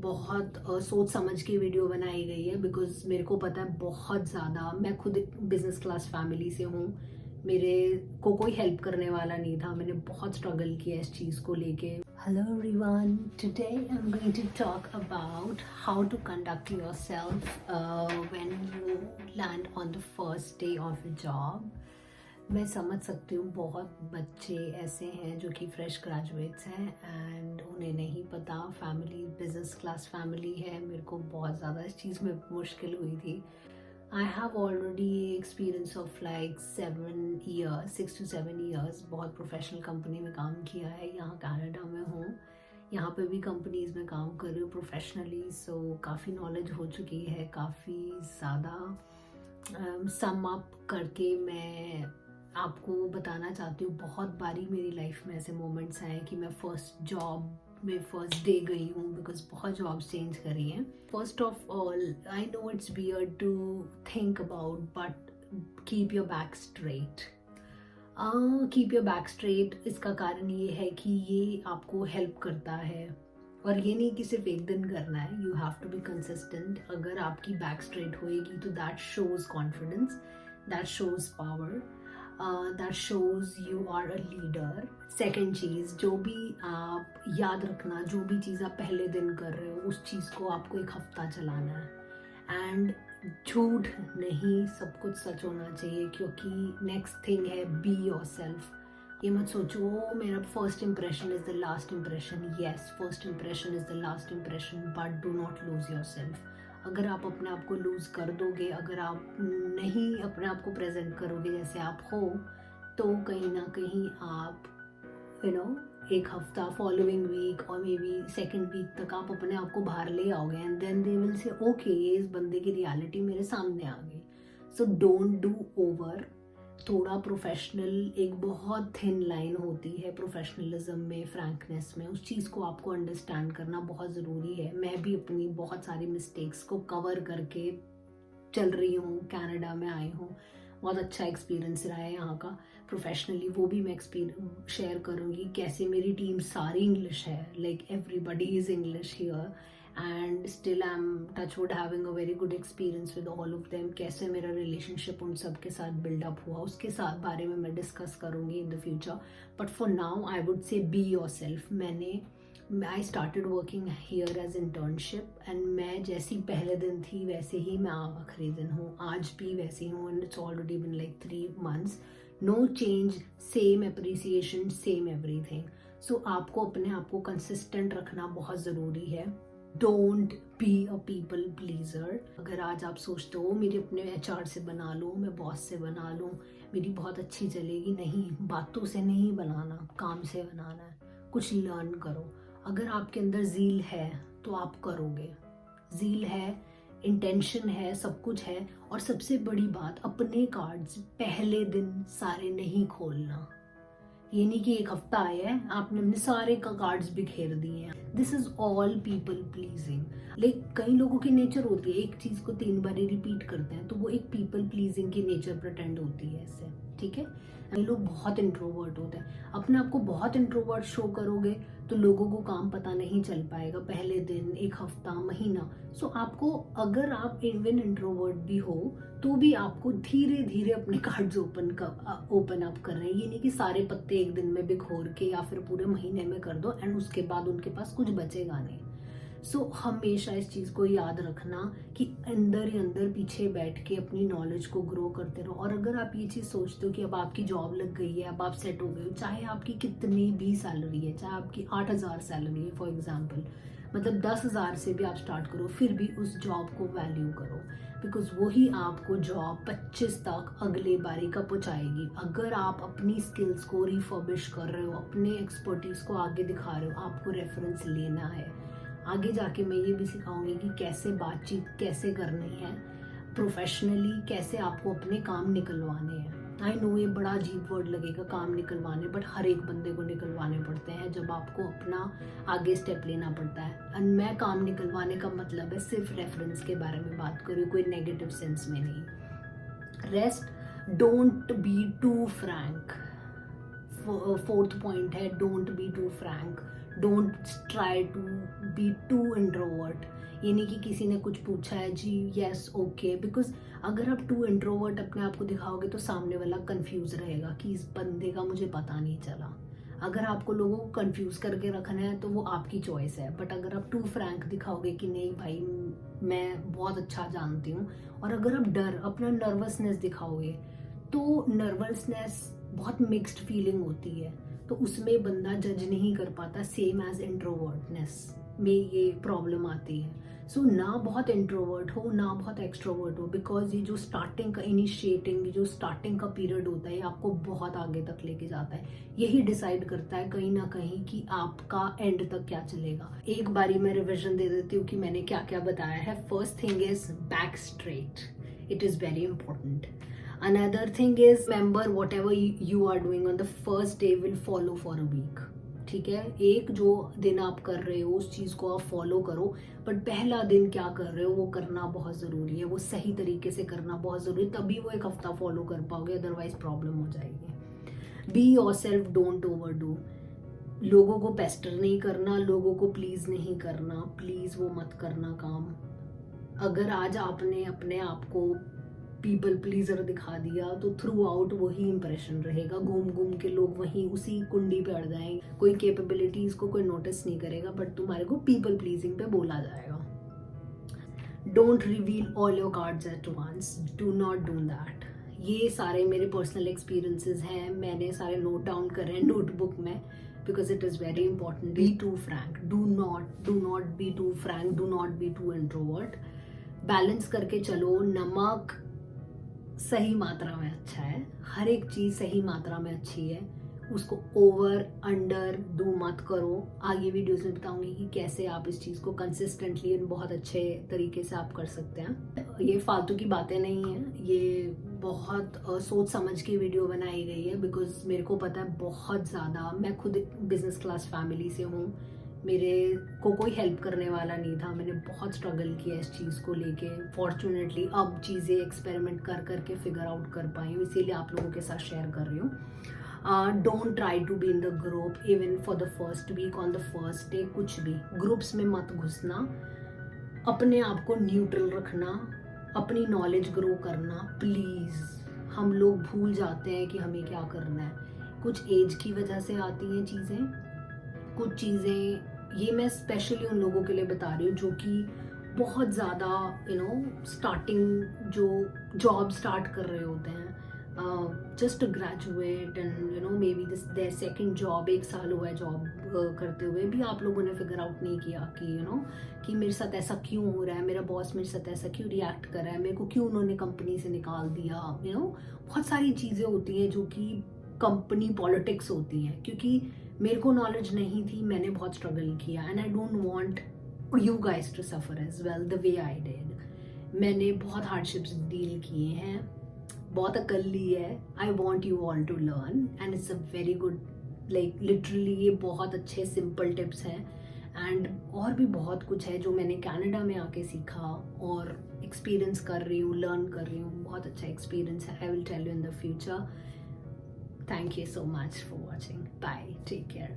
बहुत सोच समझ के वीडियो बनाई गई है, बिकॉज मेरे को पता है बहुत ज़्यादा, मैं खुद बिजनेस क्लास फैमिली से हूँ। मेरे को कोई हेल्प करने वाला नहीं था, मैंने बहुत स्ट्रगल किया इस चीज़ को लेके। Hello everyone, today I am going to talk about how to conduct yourself when you land on the first day of a job. मैं समझ सकती हूँ बहुत बच्चे ऐसे हैं जो कि फ्रेश ग्रेजुएट्स हैं एंड उन्हें नहीं पता, फैमिली बिजनेस क्लास फैमिली है। मेरे को बहुत ज़्यादा इस चीज़ में मुश्किल हुई थी। I have already experience of like 7 years, 6 to 7 years। बहुत प्रोफेशनल कंपनी में काम किया है, यहाँ कनाडा में हूँ। यहाँ पे भी कंपनीज में काम कर रही हूँ प्रोफेशनली, सो काफ़ी नॉलेज हो चुकी है, काफ़ी ज़्यादा। सम अप करके मैं आपको बताना चाहती हूँ, बहुत बारी मेरी लाइफ में ऐसे मोमेंट्स आए कि मैं फर्स्ट जॉब में फर्स्ट डे गई हूँ, बिकॉज बहुत जॉब्स चेंज करी हैं। First of all, I know it's weird to think about, but keep your back straight. Keep your back straight, इसका कारण ये है कि ये आपको हेल्प करता है, और ये नहीं कि सिर्फ एक दिन करना है, you have to be consistent. अगर आपकी बैक स्ट्रेट होएगी तो that shows confidence, that shows power, that shows you are a leader. Second चीज़, जो भी आप याद रखना, जो भी चीज़ आप पहले दिन कर रहे हो उस चीज़ को आपको एक हफ्ता चलाना है। एंड झूठ नहीं, सब कुछ सच होना चाहिए, क्योंकि नेक्स्ट थिंग है बी योर सेल्फ। ये मत सोचो मेरा first impression is the last impression. Yes, first impression is the last impression, but do not lose your self. अगर आप अपने आप को लूज़ कर दोगे, अगर आप नहीं अपने आप को प्रेजेंट करोगे जैसे आप हो, तो कहीं ना कहीं आप एक हफ्ता, फॉलोइंग वीक और मे बी सेकेंड वीक तक आप अपने आप को बाहर ले आओगे, and then they will say okay, ये इस बंदे की रियलिटी मेरे सामने आ गई। So don't do over. थोड़ा प्रोफेशनल, एक बहुत थिन लाइन होती है प्रोफेशनलिज्म में, फ्रैंकनेस में, उस चीज़ को आपको अंडरस्टैंड करना बहुत ज़रूरी है। मैं भी अपनी बहुत सारी मिस्टेक्स को कवर करके चल रही हूँ, कनाडा में आई हूँ, बहुत अच्छा एक्सपीरियंस रहा है यहाँ का प्रोफेशनली, वो भी मैं शेयर करूँगी। कैसे मेरी टीम सारी इंग्लिश है, like everybody is English here, and still I am touch wood having a very good experience with all of them. कैसे मेरा रिलेशनशिप उन सब के साथ बिल्डअप हुआ, उसके साथ बारे में मैं डिस्कस करूँगी in the future. But for now I would say be yourself. I started working here as internship, and मैं जैसी पहले दिन थी वैसे ही मैं आखिरी दिन हूँ, आज भी वैसी हूँ, and it's already been like 3 months। No change, same appreciation, same everything. So आपको अपने आप को कंसिस्टेंट रखना बहुत ज़रूरी है। Don't be a people pleaser. अगर आज आप सोचते हो मेरे अपने HR से बना लूँ, मैं बॉस से बना लूँ, मेरी बहुत अच्छी चलेगी, नहीं, बातों से नहीं बनाना, काम से बनाना है। कुछ लर्न करो। अगर आपके अंदर ज़ील है तो आप करोगे, ज़ील है, इंटेंशन है, सब कुछ है। और सबसे बड़ी बात, अपने कार्ड्स पहले दिन सारे नहीं खोलना। ये नहीं कि एक हफ्ता आया है आपने अपने सारे कार्ड्स बिखेर दिए हैं। This is all people pleasing. Like कई लोगों की नेचर होती है, एक चीज को 3 बार रिपीट करते हैं, तो वो एक पीपल प्लीजिंग की नेचर प्रिटेंड होती है इससे, ठीक है। कई लोग बहुत इंट्रोवर्ट होते हैं, अपने आप को बहुत इंट्रोवर्ट शो करोगे तो लोगों को काम पता नहीं चल पाएगा पहले दिन, एक हफ्ता, महीना। सो आपको, अगर आप इवन इंट्रोवर्ट भी हो तो भी आपको धीरे धीरे अपने कार्ड्स ओपन अप कर रहे हैं। ये नहीं कि सारे पत्ते एक दिन में बिखोर के या फिर पूरे महीने में कर दो एंड उसके बाद उनके पास कुछ बचेगा नहीं। सो हमेशा इस चीज़ को याद रखना कि अंदर ही अंदर पीछे बैठ के अपनी नॉलेज को ग्रो करते रहो। और अगर आप ये चीज़ सोचते हो कि अब आपकी जॉब लग गई है, अब आप सेट हो गए हो, चाहे आपकी कितनी भी सैलरी है, चाहे आपकी 8,000 सैलरी है फॉर एग्जाम्पल, मतलब 10,000 से भी आप स्टार्ट करो, फिर भी उस जॉब को वैल्यू करो, बिकॉज वही आपको जॉब 25 तक अगले बारी का पहुँचाएगी। अगर आप अपनी स्किल्स को रिफर्बिश कर रहे हो, अपने एक्सपर्टीज को आगे दिखा रहे हो, आपको रेफरेंस लेना है। आगे जाके मैं ये भी सिखाऊंगी कि कैसे बातचीत कैसे करनी है प्रोफेशनली, कैसे आपको अपने काम निकलवाने हैं। आई नो ये बड़ा अजीब वर्ड लगेगा, काम निकलवाने, बट हर एक बंदे को निकलवाने पड़ते हैं जब आपको अपना आगे स्टेप लेना पड़ता है। एंड मैं काम निकलवाने का मतलब है सिर्फ रेफरेंस के बारे में बात करूँ, कोई नेगेटिव सेंस में नहीं। Rest, don't be too frank. Fourth point है, don't be too frank. Don't try to be too introvert. ये नहीं कि किसी ने कुछ पूछा है जी यस ओके, बिकॉज अगर आप टू इंट्रोवर्ट अपने आप को दिखाओगे तो सामने वाला कंफ्यूज रहेगा कि इस बंदे का मुझे पता नहीं चला। अगर आपको लोगों को कंफ्यूज करके रखना है तो वो आपकी चॉइस है, बट अगर आप टू फ्रैंक दिखाओगे कि नहीं भाई मैं बहुत अच्छा जानती हूँ, और अगर आप डर अपना नर्वसनेस दिखाओगे तो नर्वसनेस बहुत मिक्स्ड फीलिंग होती है, तो उसमें बंदा जज नहीं कर पाता। सेम एज इंट्रोवर्टनेस में ये प्रॉब्लम आती है। सो ना बहुत इंट्रोवर्ट हो ना बहुत एक्सट्रोवर्ट हो, बिकॉज ये जो स्टार्टिंग का इनिशिएटिंग जो स्टार्टिंग का पीरियड होता है आपको बहुत आगे तक लेके जाता है। यही डिसाइड करता है कहीं ना कहीं कि आपका एंड तक क्या चलेगा। एक बारी मैं रिविजन दे देती हूँ कि मैंने क्या क्या बताया है। First thing is back straight, it is very important. Another thing is remember whatever you are doing on the first day will follow for a week. ठीक है, एक जो दिन आप कर रहे हो उस चीज को आप फॉलो करो, बट पहला दिन क्या कर रहे हो वो करना बहुत जरूरी है, वो सही तरीके से करना बहुत जरूरी है, तभी वो एक हफ्ता फॉलो कर पाओगे, अदरवाइज प्रॉब्लम हो जाएगी। Be yourself, don't overdo. लोगों को पेस्टर नहीं करना, लोगों को प्लीज नहीं करना, प्लीज वो मत करना काम। अगर आज आपने अपने आप को पीपल प्लीजर दिखा दिया तो थ्रू आउट वही इंप्रेशन रहेगा, घूम घूम के लोग वहीं उसी कुंडी पे अड़ जाएंगे। कोई कैपेबिलिटीज को कोई नोटिस नहीं करेगा, बट तुम्हारे को पीपल प्लीजिंग पे बोला जाएगा। Don't reveal all your cards at once, do not do that. ये सारे मेरे पर्सनल एक्सपीरियंसेस हैं, मैंने सारे नोट डाउन करे हैं नोटबुक में, because it is very important. Be too frank, do not be too frank, do not be too introvert. Balance करके चलो। नमक सही मात्रा में अच्छा है, हर एक चीज सही मात्रा में अच्छी है, उसको ओवर अंडर डू मत करो। आगे वीडियोस में बताऊंगी कि कैसे आप इस चीज को कंसिस्टेंटली बहुत अच्छे तरीके से आप कर सकते हैं। ये फालतू की बातें नहीं है, ये बहुत सोच समझ के वीडियो बनाई गई है, बिकॉज मेरे को पता है बहुत ज़्यादा, मैं खुद बिजनेस क्लास फैमिली से हूँ, मेरे को कोई हेल्प करने वाला नहीं था, मैंने बहुत स्ट्रगल किया इस चीज़ को लेके। फॉर्चुनेटली अब चीज़ें एक्सपेरिमेंट कर करके फिगर आउट कर पाई हूँ, इसीलिए आप लोगों के साथ शेयर कर रही हूँ। Don't try to be in the group even for the first week, on the first day. कुछ भी ग्रुप्स में मत घुसना, अपने आप को न्यूट्रल रखना, अपनी नॉलेज ग्रो करना प्लीज़। हम लोग भूल जाते हैं कि हमें क्या करना है, कुछ एज की वजह से आती हैं चीज़ें, कुछ चीज़ें, ये मैं स्पेशली उन लोगों के लिए बता रही हूँ जो कि बहुत ज़्यादा स्टार्टिंग जो जॉब स्टार्ट कर रहे होते हैं, just graduate and maybe this their second job, 1 साल हुआ है जॉब करते हुए भी आप लोगों ने फिगर आउट नहीं किया कि कि मेरे साथ ऐसा क्यों हो रहा है, मेरा बॉस मेरे साथ ऐसा क्यों रिएक्ट कर रहा है, मेरे को क्यों उन्होंने कंपनी से निकाल दिया। बहुत सारी चीज़ें होती हैं जो कि कंपनी पॉलिटिक्स होती हैं, क्योंकि मेरे को नॉलेज नहीं थी, मैंने बहुत स्ट्रगल किया, and I don't want you guys to suffer as well the way I did. मैंने बहुत हार्डशिप्स डील किए हैं, बहुत अकल ली है। I want you all to learn and it's a very good, like literally ये बहुत अच्छे सिंपल टिप्स हैं, एंड और भी बहुत कुछ है जो मैंने कनाडा में आके सीखा और एक्सपीरियंस कर रही हूँ, लर्न कर रही हूँ। बहुत अच्छा एक्सपीरियंस है, I will tell you in the future. Thank you so much for watching. Bye. Take care.